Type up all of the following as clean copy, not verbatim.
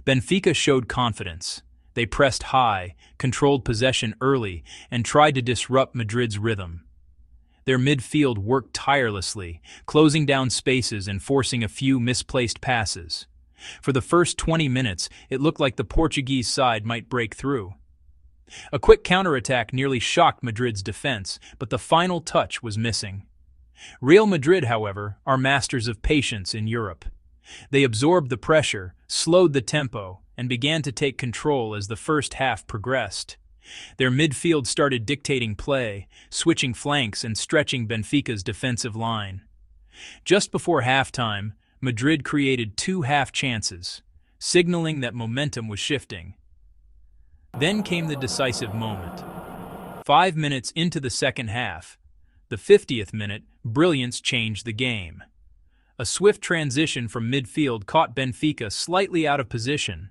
Benfica showed confidence. They pressed high, controlled possession early, and tried to disrupt Madrid's rhythm. Their midfield worked tirelessly, closing down spaces and forcing a few misplaced passes. For the first 20 minutes, it looked like the Portuguese side might break through. A quick counterattack nearly shocked Madrid's defense, but the final touch was missing. Real Madrid, however, are masters of patience in Europe. They absorbed the pressure, slowed the tempo, and began to take control as the first half progressed. Their midfield started dictating play, switching flanks and stretching Benfica's defensive line. Just before halftime, Madrid created 2 half chances, signaling that momentum was shifting. Then came the decisive moment. 5 minutes into the second half, the 50th minute, brilliance changed the game. A swift transition from midfield caught Benfica slightly out of position.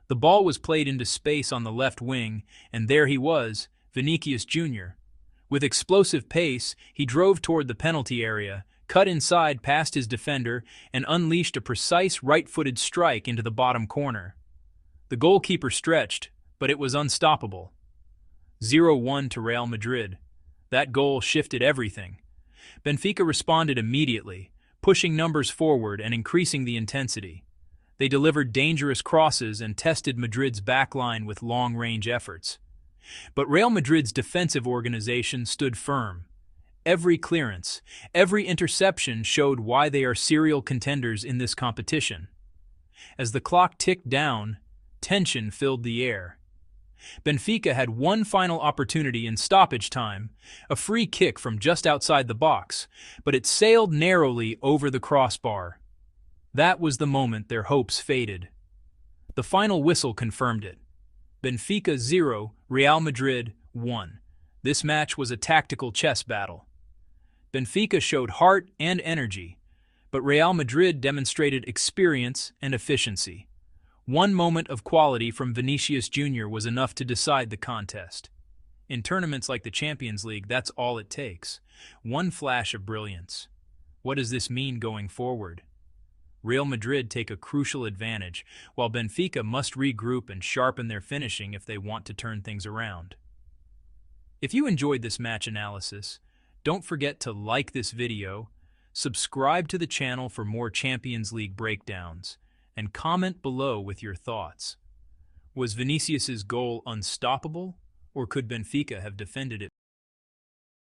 The ball was played into space on the left wing, and there he was, Vinicius Jr. With explosive pace, he drove toward the penalty area, cut inside past his defender, and unleashed a precise right-footed strike into the bottom corner. The goalkeeper stretched, but it was unstoppable. 0-1 to Real Madrid. That goal shifted everything. Benfica responded immediately, pushing numbers forward and increasing the intensity. They delivered dangerous crosses and tested Madrid's backline with long-range efforts. But Real Madrid's defensive organization stood firm. Every clearance, every interception showed why they are serial contenders in this competition. As the clock ticked down, tension filled the air. Benfica had one final opportunity in stoppage time, a free kick from just outside the box, but it sailed narrowly over the crossbar. That was the moment their hopes faded. The final whistle confirmed it. Benfica 0, Real Madrid 1. This match was a tactical chess battle. Benfica showed heart and energy, but Real Madrid demonstrated experience and efficiency. One moment of quality from Vinicius Jr. was enough to decide the contest. In tournaments like the Champions League, that's all it takes. One flash of brilliance. What does this mean going forward? Real Madrid take a crucial advantage, while Benfica must regroup and sharpen their finishing if they want to turn things around. If you enjoyed this match analysis, don't forget to like this video, subscribe to the channel for more Champions League breakdowns, and comment below with your thoughts. Was Vinicius's goal unstoppable, or could Benfica have defended it?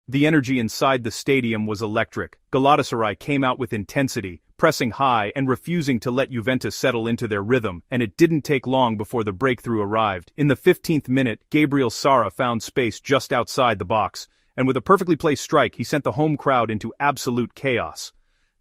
The energy inside the stadium was electric. Galatasaray came out with intensity, pressing high and refusing to let Juventus settle into their rhythm, and it didn't take long before the breakthrough arrived. In the 15th minute, Gabriel Sacha found space just outside the box, and with a perfectly placed strike he sent the home crowd into absolute chaos.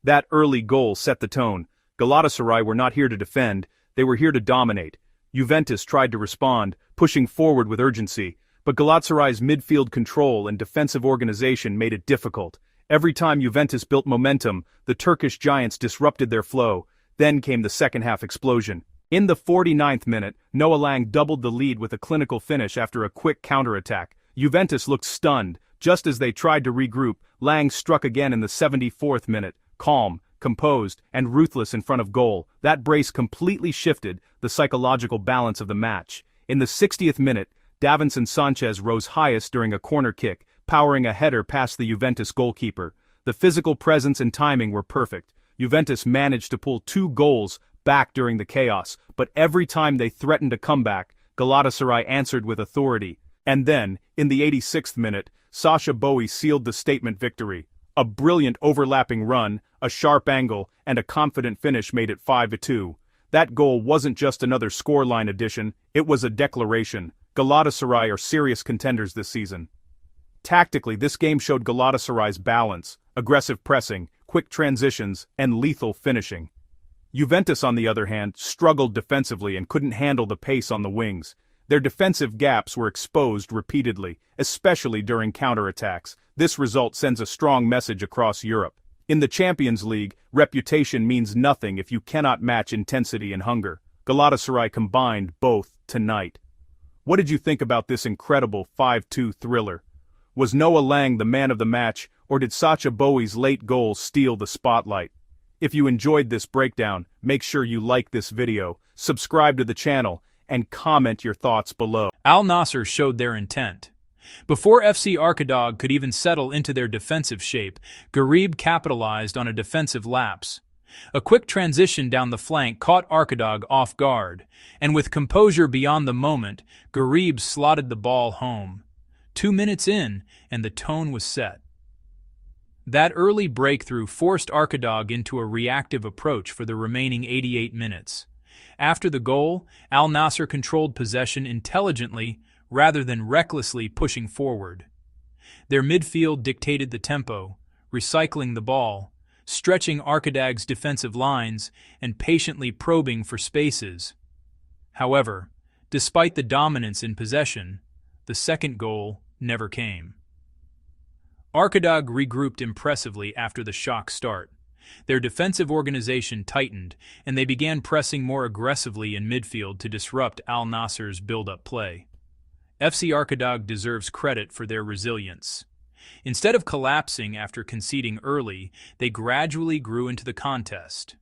That early goal set the tone. Galatasaray were not here to defend, they were here to dominate. Juventus tried to respond, pushing forward with urgency, but Galatasaray's midfield control and defensive organization made it difficult. Every time Juventus built momentum, the Turkish giants disrupted their flow. Then came the second-half explosion. In the 49th minute, Noah Lang doubled the lead with a clinical finish after a quick counterattack. Juventus looked stunned. Just as they tried to regroup, Lang struck again in the 74th minute, calm, composed, and ruthless in front of goal. That brace completely shifted the psychological balance of the match. In the 60th minute, Davinson Sanchez rose highest during a corner kick, powering a header past the Juventus goalkeeper. The physical presence and timing were perfect. Juventus managed to pull 2 goals back during the chaos, but every time they threatened a comeback, Galatasaray answered with authority. And then, in the 86th minute, Sacha Boey sealed the statement victory. A brilliant overlapping run, a sharp angle, and a confident finish made it 5-2. That goal wasn't just another scoreline addition, it was a declaration. Galatasaray are serious contenders this season. Tactically, this game showed Galatasaray's balance, aggressive pressing, quick transitions, and lethal finishing. Juventus, on the other hand, struggled defensively and couldn't handle the pace on the wings. Their defensive gaps were exposed repeatedly, especially during counterattacks. This result sends a strong message across Europe. In the Champions League, reputation means nothing if you cannot match intensity and hunger. Galatasaray combined both tonight. What did you think about this incredible 5-2 thriller? Was Noah Lang the man of the match, or did Sacha Boey's late goal steal the spotlight? If you enjoyed this breakdown, make sure you like this video, subscribe to the channel, and comment your thoughts below. Al Nassr showed their intent. Before FC Arkadag could even settle into their defensive shape, Garib capitalized on a defensive lapse. A quick transition down the flank caught Arkadag off guard, and with composure beyond the moment, Garib slotted the ball home. 2 minutes in, and the tone was set. That early breakthrough forced Arkadag into a reactive approach for the remaining 88 minutes. After the goal, Al Nassr controlled possession intelligently rather than recklessly pushing forward. Their midfield dictated the tempo, recycling the ball, stretching Arkadag's defensive lines, and patiently probing for spaces. However, despite the dominance in possession, the second goal never came. Arkadag regrouped impressively after the shock start. Their defensive organization tightened, and they began pressing more aggressively in midfield to disrupt Al Nassr's build-up play. FC Arkadag deserves credit for their resilience. Instead of collapsing after conceding early, they gradually grew into the contest.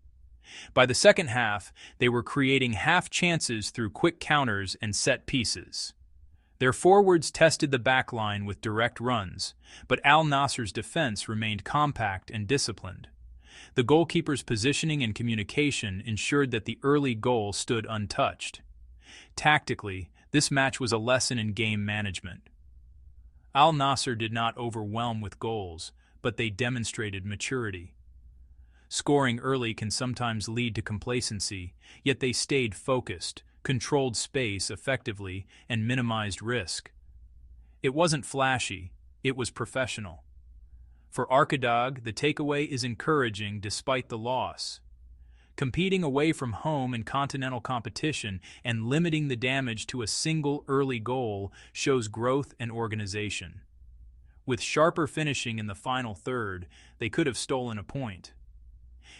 By the second half, they were creating half chances through quick counters and set pieces. Their forwards tested the backline with direct runs, but Al Nassr's defense remained compact and disciplined. The goalkeeper's positioning and communication ensured that the early goal stood untouched. Tactically, this match was a lesson in game management. Al Nassr did not overwhelm with goals, but they demonstrated maturity. Scoring early can sometimes lead to complacency, yet they stayed focused, controlled space effectively, and minimized risk. It wasn't flashy, it was professional. For Arkadag, the takeaway is encouraging despite the loss. Competing away from home in continental competition and limiting the damage to a single early goal shows growth and organization. With sharper finishing in the final third, they could have stolen a point.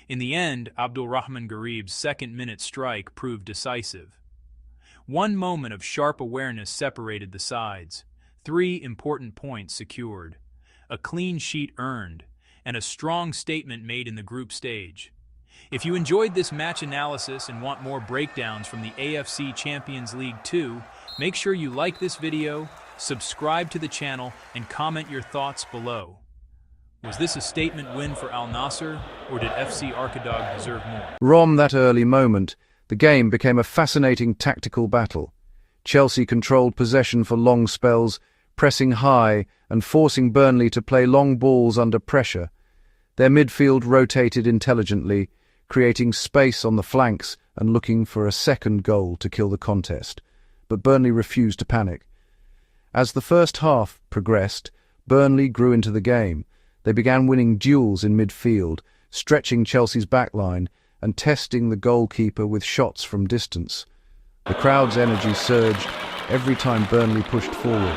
In the end, Abdulrahman Garib's second-minute strike proved decisive. One moment of sharp awareness separated the sides, 3 important points secured, a clean sheet earned, and a strong statement made in the group stage. If you enjoyed this match analysis and want more breakdowns from the AFC Champions League 2, make sure you like this video, subscribe to the channel, and comment your thoughts below. Was this a statement win for Al Nassr, or did FC Arkadag deserve more? From that early moment, the game became a fascinating tactical battle. Chelsea controlled possession for long spells, pressing high and forcing Burnley to play long balls under pressure. Their midfield rotated intelligently, creating space on the flanks and looking for a second goal to kill the contest. But Burnley refused to panic. As the first half progressed, Burnley grew into the game. They began winning duels in midfield, stretching Chelsea's backline and testing the goalkeeper with shots from distance. The crowd's energy surged every time Burnley pushed forward.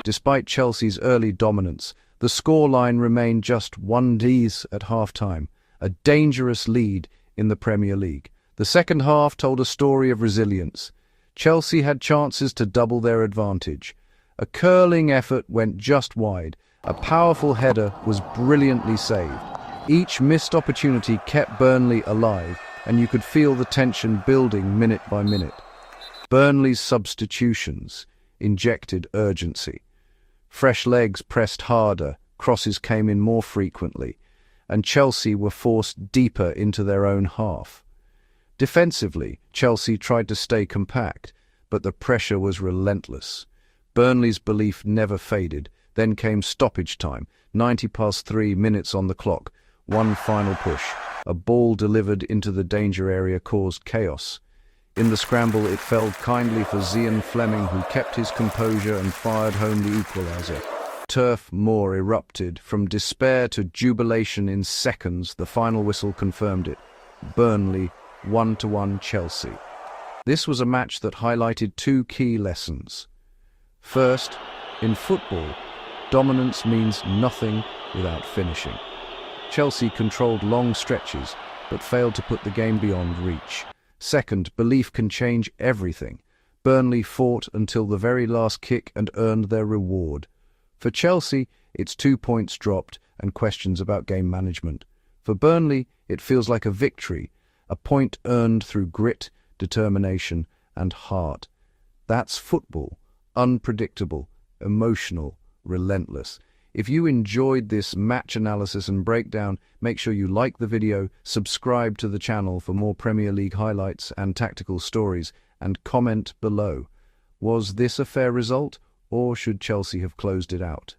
Despite Chelsea's early dominance, the scoreline remained just 1-0 at half-time, a dangerous lead in the Premier League. The second half told a story of resilience. Chelsea had chances to double their advantage. A curling effort went just wide. A powerful header was brilliantly saved. Each missed opportunity kept Burnley alive, and you could feel the tension building minute by minute. Burnley's substitutions injected urgency. Fresh legs pressed harder, crosses came in more frequently, and Chelsea were forced deeper into their own half. Defensively, Chelsea tried to stay compact, but the pressure was relentless. Burnley's belief never faded. Then came stoppage time, 3 minutes on the clock. One final push. A ball delivered into the danger area caused chaos. In the scramble, it fell kindly for Zian Fleming, who kept his composure and fired home the equaliser. Turf Moor erupted. From despair to jubilation in seconds, the final whistle confirmed it. Burnley 1-1 Chelsea. This was a match that highlighted 2 key lessons. First, in football, dominance means nothing without finishing. Chelsea controlled long stretches, but failed to put the game beyond reach. Second, belief can change everything. Burnley fought until the very last kick and earned their reward. For Chelsea, it's 2 points dropped and questions about game management. For Burnley, It feels like a victory, a point earned through grit, determination, and heart. That's football. Unpredictable, emotional, relentless. If you enjoyed this match analysis and breakdown, make sure you like the video, subscribe to the channel for more Premier League highlights and tactical stories, and comment below. Was this a fair result, or should Chelsea have closed it out?